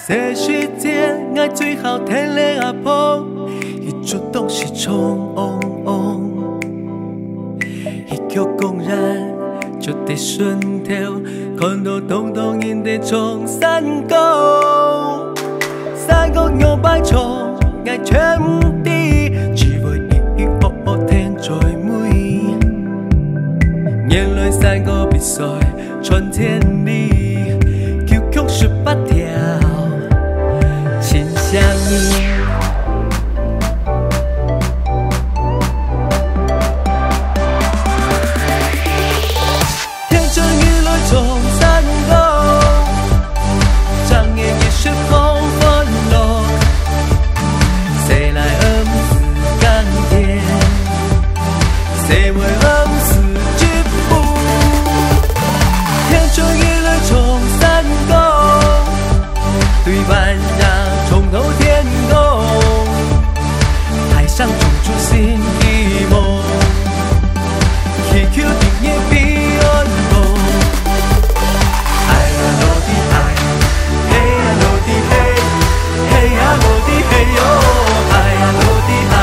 这时间爱最后天亮阿婆，伊主动是冲嗡嗡，伊叫公然就得顺条，看到东东因得冲山沟，山沟牛排冲爱全地，只为伊哦哦天在美，眼泪山沟比赛穿天里，QQ18条。想你，天真雨来从山沟，长夜也是空欢乐，谁来恩赐甘甜，谁为恩赐之福？天真雨来从山沟，对半让。从头天空，台上种出新希望。QQ 的夜比安梦，爱呀落地爱，嘿呀落地嘿，嘿呀落地嘿哟，爱呀落地爱。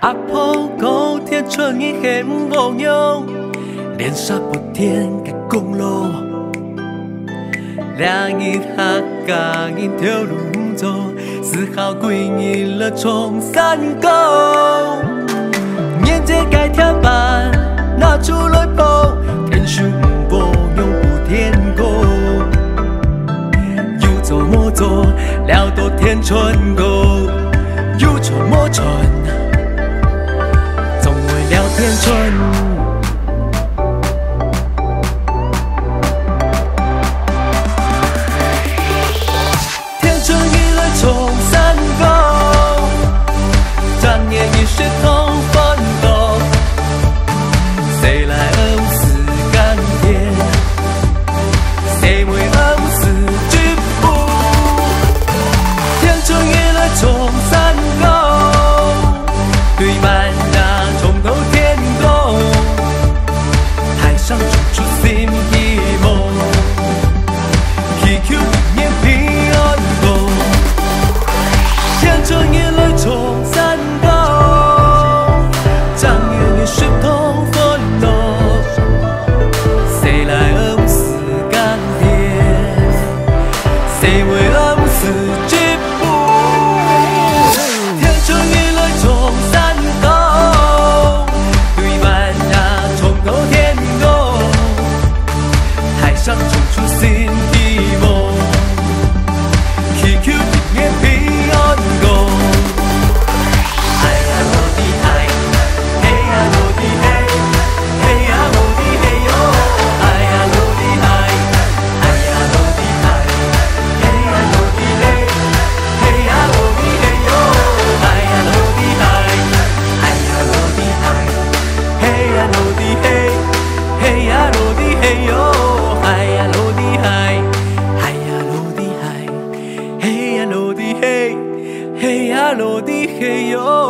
阿婆高天春意很无用，连杀不天嘅公路，两日下家因条路走，丝毫归你了从山沟，面前该天板拿出来跑，天数不用不天空，有走莫走，了多天春沟，有穿莫穿。天春，天春雨来从山沟，长夜已是同欢乐，谁来恩赐甘甜，谁为恩赐之福？天春雨来从山沟，对半让从头天。上种出新希望 ，QQ 的眼平安过，天真眼泪从山沟，长夜也是同欢乐，谁来恩赐甘甜，谁为恩赐之福？天真眼泪从山沟，对半让从头天。上种出新希望 ，QQ 的眼平安过。爱呀落地爱，嘿呀落地嘿，嘿呀落地嘿哟，爱呀落地爱，爱呀落地爱，嘿呀落地嘿，嘿呀落地嘿哟，爱呀落地爱，爱呀落地爱，嘿呀落地嘿，嘿呀落地嘿哟。哎呀落地嗨，哎呀落地嗨，嘿呀落地嘿，嘿呀落地嘿哟。